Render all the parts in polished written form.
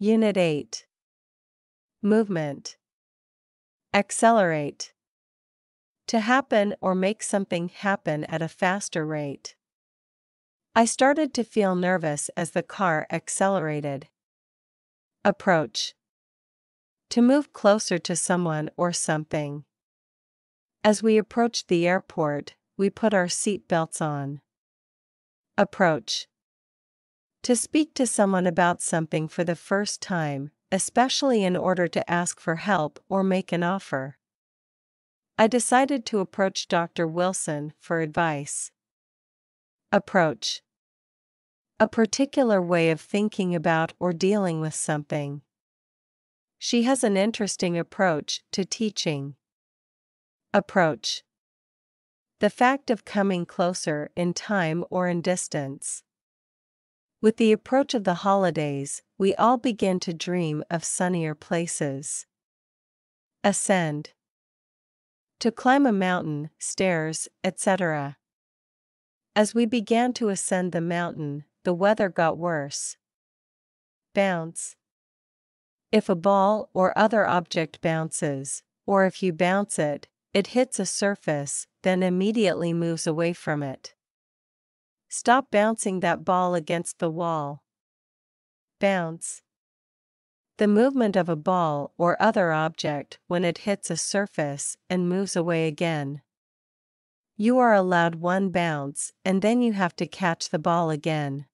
Unit 8. Movement. Accelerate. To happen or make something happen at a faster rate. I started to feel nervous as the car accelerated. Approach. To move closer to someone or something. As we approached the airport, we put our seat belts on. Approach. To speak to someone about something for the first time, especially in order to ask for help or make an offer. I decided to approach Dr. Wilson for advice. Approach. A particular way of thinking about or dealing with something. She has an interesting approach to teaching. Approach. The fact of coming closer in time or in distance. With the approach of the holidays, we all begin to dream of sunnier places. Ascend. To climb a mountain, stairs, etc. As we began to ascend the mountain, the weather got worse. Bounce. If a ball or other object bounces, or if you bounce it, it hits a surface, then immediately moves away from it. Stop bouncing that ball against the wall. Bounce. The movement of a ball or other object when it hits a surface and moves away again. You are allowed one bounce and then you have to catch the ball again.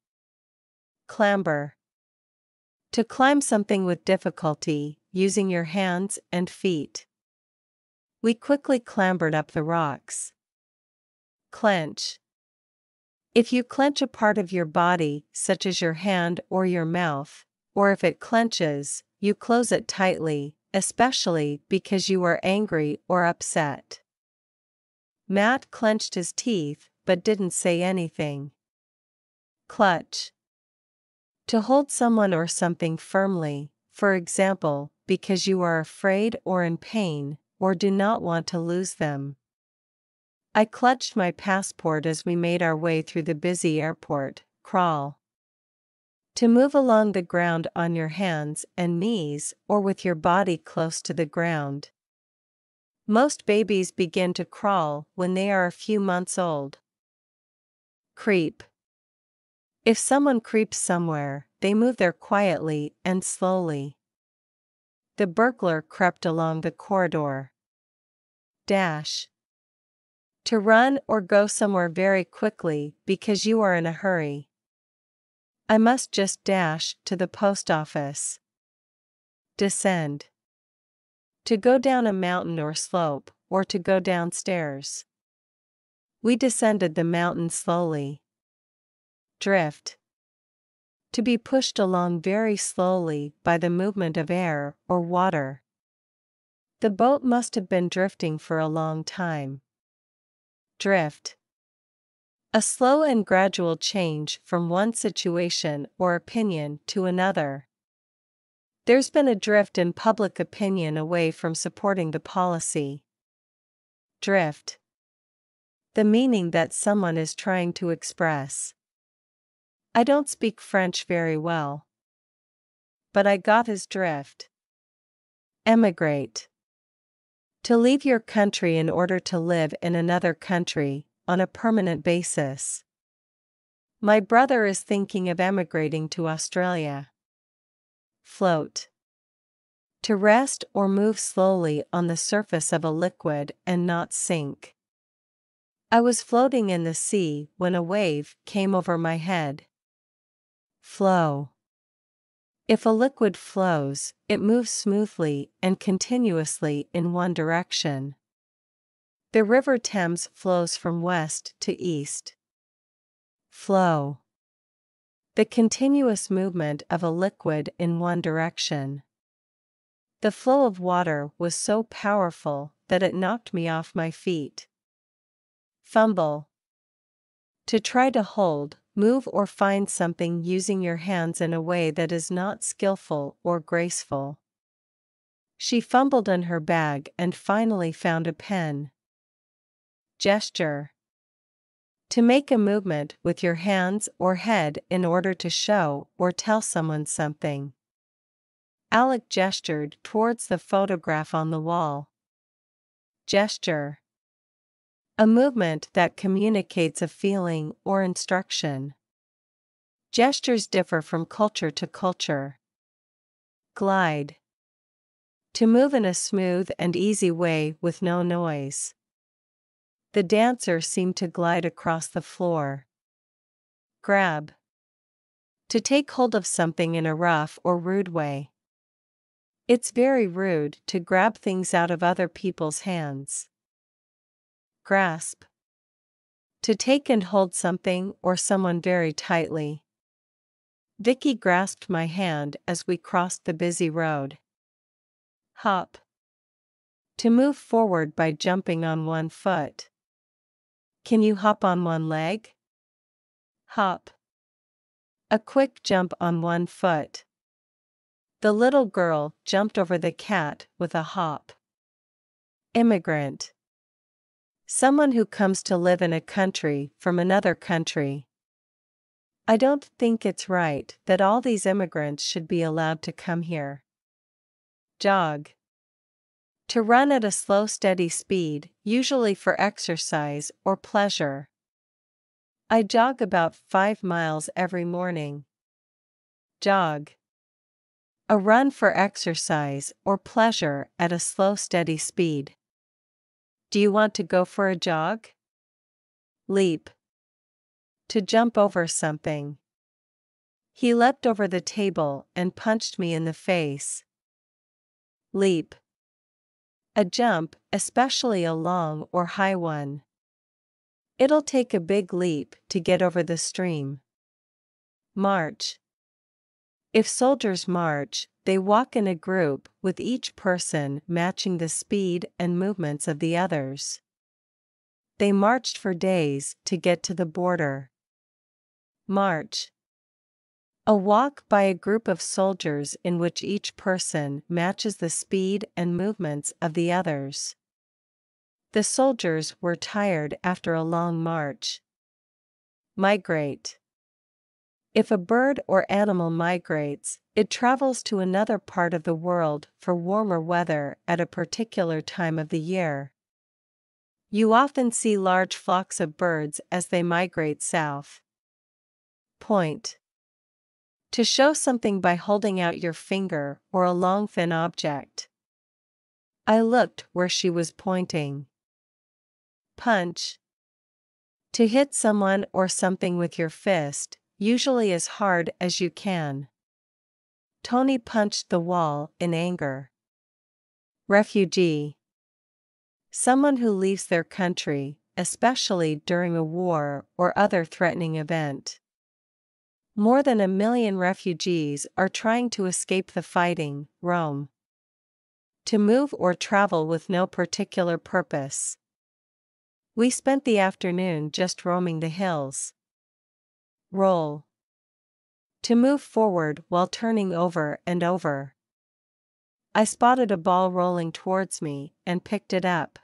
Clamber. To climb something with difficulty, using your hands and feet. We quickly clambered up the rocks. Clench. If you clench a part of your body, such as your hand or your mouth, or if it clenches, you close it tightly, especially because you are angry or upset. Matt clenched his teeth but didn't say anything. Clutch. To hold someone or something firmly, for example, because you are afraid or in pain, or do not want to lose them. I clutched my passport as we made our way through the busy airport. Crawl. To move along the ground on your hands and knees or with your body close to the ground. Most babies begin to crawl when they are a few months old. Creep. If someone creeps somewhere, they move there quietly and slowly. The burglar crept along the corridor. Dash. To run or go somewhere very quickly because you are in a hurry. I must just dash to the post office. Descend. To go down a mountain or slope, or to go downstairs. We descended the mountain slowly. Drift. To be pushed along very slowly by the movement of air or water. The boat must have been drifting for a long time. Drift. A slow and gradual change from one situation or opinion to another. There's been a drift in public opinion away from supporting the policy. Drift. The meaning that someone is trying to express. I don't speak French very well, but I got his drift. Emigrate. To leave your country in order to live in another country, on a permanent basis. My brother is thinking of emigrating to Australia. Float. To rest or move slowly on the surface of a liquid and not sink. I was floating in the sea when a wave came over my head. Flow. If a liquid flows, it moves smoothly and continuously in one direction. The River Thames flows from west to east. Flow. The continuous movement of a liquid in one direction. The flow of water was so powerful that it knocked me off my feet. Fumble. To try to hold, move or find something using your hands in a way that is not skillful or graceful. She fumbled in her bag and finally found a pen. Gesture. To make a movement with your hands or head in order to show or tell someone something. Alec gestured towards the photograph on the wall. Gesture. A movement that communicates a feeling or instruction. Gestures differ from culture to culture. Glide. To move in a smooth and easy way with no noise. The dancer seemed to glide across the floor. Grab. To take hold of something in a rough or rude way. It's very rude to grab things out of other people's hands. Grasp. To take and hold something or someone very tightly. Vicky grasped my hand as we crossed the busy road. Hop. To move forward by jumping on one foot. Can you hop on one leg? Hop. A quick jump on one foot. The little girl jumped over the cat with a hop. Immigrant. Someone who comes to live in a country from another country. I don't think it's right that all these immigrants should be allowed to come here. Jog. To run at a slow, steady speed, usually for exercise or pleasure. I jog about 5 miles every morning. Jog. A run for exercise or pleasure at a slow, steady speed. Do you want to go for a jog? Leap. To jump over something. He leapt over the table and punched me in the face. Leap. A jump, especially a long or high one. It'll take a big leap to get over the stream. March. If soldiers march, they walk in a group with each person matching the speed and movements of the others. They marched for days to get to the border. March. A walk by a group of soldiers in which each person matches the speed and movements of the others. The soldiers were tired after a long march. Migrate. If a bird or animal migrates, it travels to another part of the world for warmer weather at a particular time of the year. You often see large flocks of birds as they migrate south. Point. To show something by holding out your finger or a long thin object. I looked where she was pointing. Punch. To hit someone or something with your fist, usually as hard as you can. Tony punched the wall in anger. Refugee. Someone who leaves their country, especially during a war or other threatening event. More than 1 million refugees are trying to escape the fighting. Rome. To move or travel with no particular purpose. We spent the afternoon just roaming the hills. Roll. To move forward while turning over and over. I spotted a ball rolling towards me and picked it up.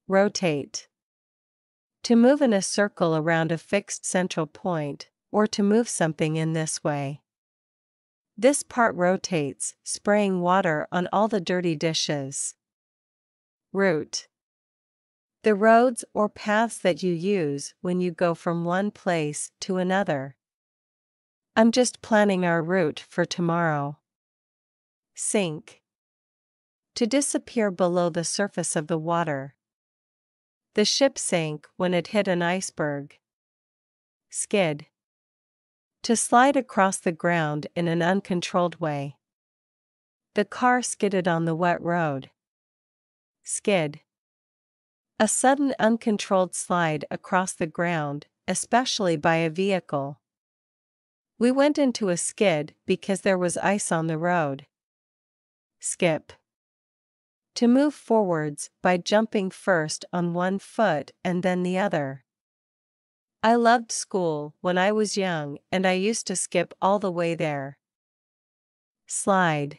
Rotate. To move in a circle around a fixed central point, or to move something in this way. This part rotates, spraying water on all the dirty dishes. Route. The roads or paths that you use when you go from one place to another. I'm just planning our route for tomorrow. Sink. To disappear below the surface of the water. The ship sank when it hit an iceberg. Skid. To slide across the ground in an uncontrolled way. The car skidded on the wet road. Skid. A sudden uncontrolled slide across the ground, especially by a vehicle. We went into a skid because there was ice on the road. Skip. To move forwards by jumping first on one foot and then the other. I loved school when I was young and I used to skip all the way there. Slide.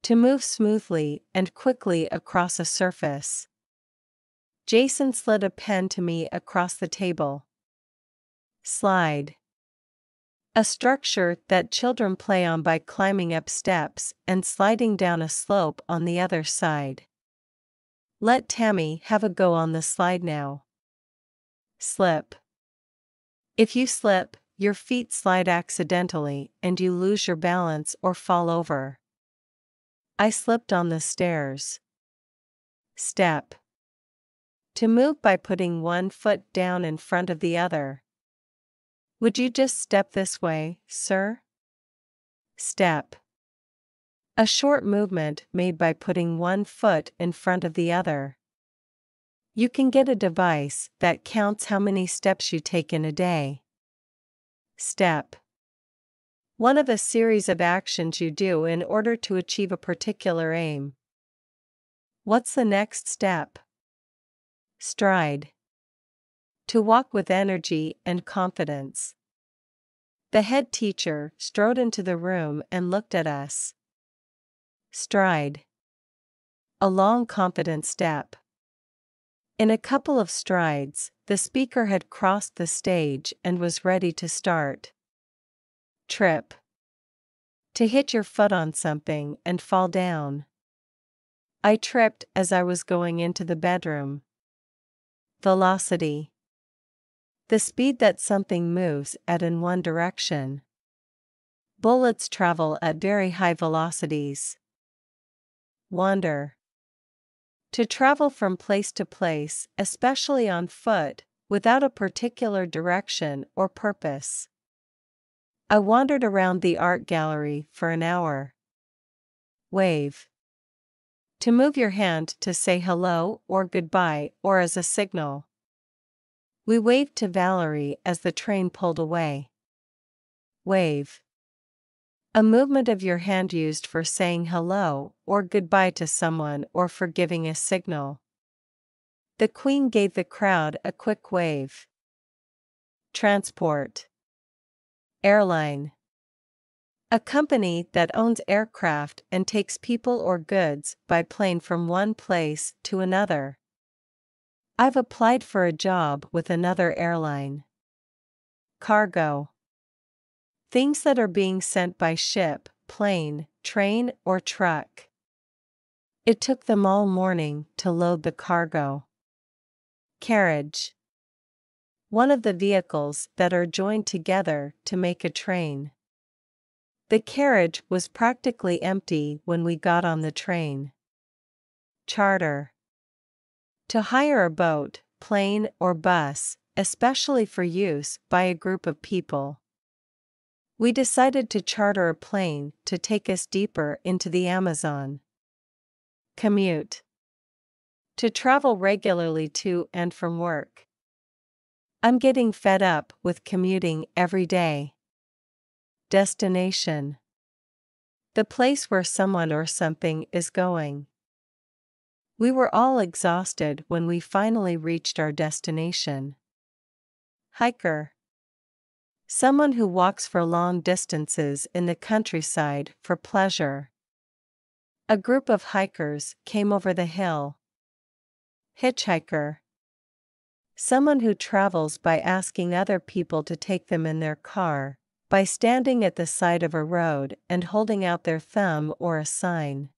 To move smoothly and quickly across a surface. Jason slid a pen to me across the table. Slide. A structure that children play on by climbing up steps and sliding down a slope on the other side. Let Tammy have a go on the slide now. Slip. If you slip, your feet slide accidentally and you lose your balance or fall over. I slipped on the stairs. Step. To move by putting one foot down in front of the other. Would you just step this way, sir? Step. A short movement made by putting one foot in front of the other. You can get a device that counts how many steps you take in a day. Step. One of a series of actions you do in order to achieve a particular aim. What's the next step? Stride. To walk with energy and confidence. The head teacher strode into the room and looked at us. Stride. A long, confident step. In a couple of strides, the speaker had crossed the stage and was ready to start. Trip. To hit your foot on something and fall down. I tripped as I was going into the bedroom. Velocity. The speed that something moves at in one direction. Bullets travel at very high velocities. Wander. To travel from place to place, especially on foot, without a particular direction or purpose. I wandered around the art gallery for an hour. Wave. To move your hand to say hello or goodbye or as a signal. We waved to Valerie as the train pulled away. Wave. A movement of your hand used for saying hello or goodbye to someone or for giving a signal. The Queen gave the crowd a quick wave. Transport. Airline. A company that owns aircraft and takes people or goods by plane from one place to another. I've applied for a job with another airline. Cargo. Things that are being sent by ship, plane, train, or truck. It took them all morning to load the cargo. Carriage. One of the vehicles that are joined together to make a train. The carriage was practically empty when we got on the train. Charter. To hire a boat, plane, or bus, especially for use by a group of people. We decided to charter a plane to take us deeper into the Amazon. Commute. To travel regularly to and from work. I'm getting fed up with commuting every day. Destination. The place where someone or something is going. We were all exhausted when we finally reached our destination. Hiker. Someone who walks for long distances in the countryside for pleasure. A group of hikers came over the hill. Hitchhiker. Someone who travels by asking other people to take them in their car, by standing at the side of a road and holding out their thumb or a sign.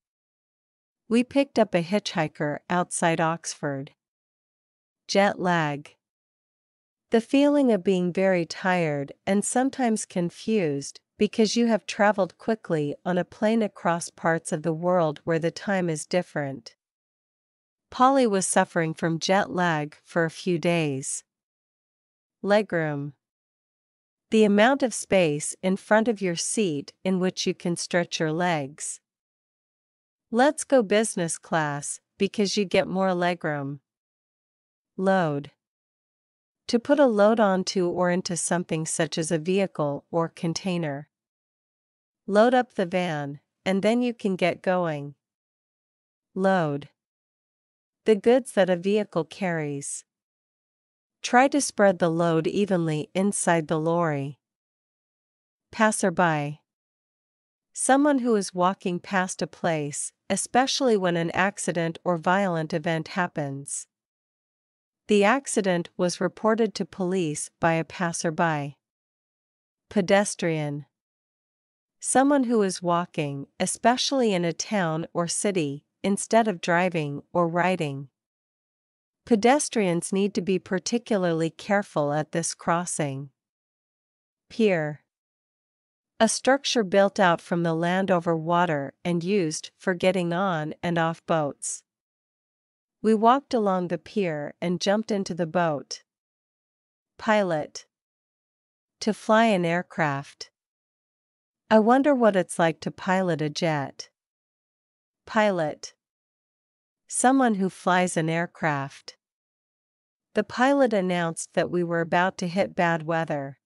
We picked up a hitchhiker outside Oxford. Jet lag. The feeling of being very tired and sometimes confused because you have traveled quickly on a plane across parts of the world where the time is different. Polly was suffering from jet lag for a few days. Legroom. The amount of space in front of your seat in which you can stretch your legs. Let's go business class because you get more legroom. Load. To put a load onto or into something such as a vehicle or container. Load up the van, and then you can get going. Load. The goods that a vehicle carries. Try to spread the load evenly inside the lorry. Passerby. Someone who is walking past a place, especially when an accident or violent event happens. The accident was reported to police by a passerby. Pedestrian. Someone who is walking, especially in a town or city, instead of driving or riding. Pedestrians need to be particularly careful at this crossing. Pier. A structure built out from the land over water and used for getting on and off boats. We walked along the pier and jumped into the boat. Pilot. To fly an aircraft. I wonder what it's like to pilot a jet. Pilot. Someone who flies an aircraft. The pilot announced that we were about to hit bad weather.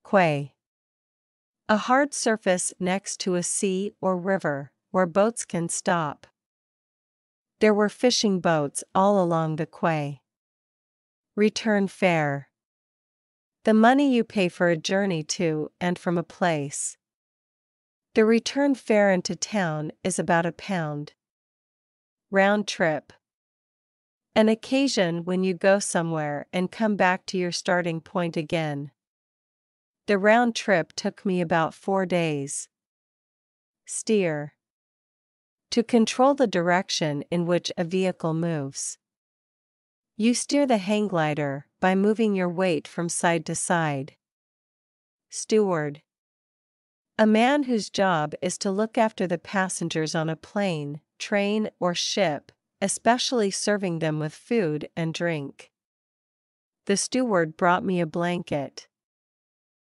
Quay. A hard surface next to a sea or river, where boats can stop. There were fishing boats all along the quay. Return fare. The money you pay for a journey to and from a place. The return fare into town is about £1. Round trip. An occasion when you go somewhere and come back to your starting point again. The round trip took me about 4 days. Steer. To control the direction in which a vehicle moves. You steer the hang glider by moving your weight from side to side. Steward. A man whose job is to look after the passengers on a plane, train, or ship, especially serving them with food and drink. The steward brought me a blanket.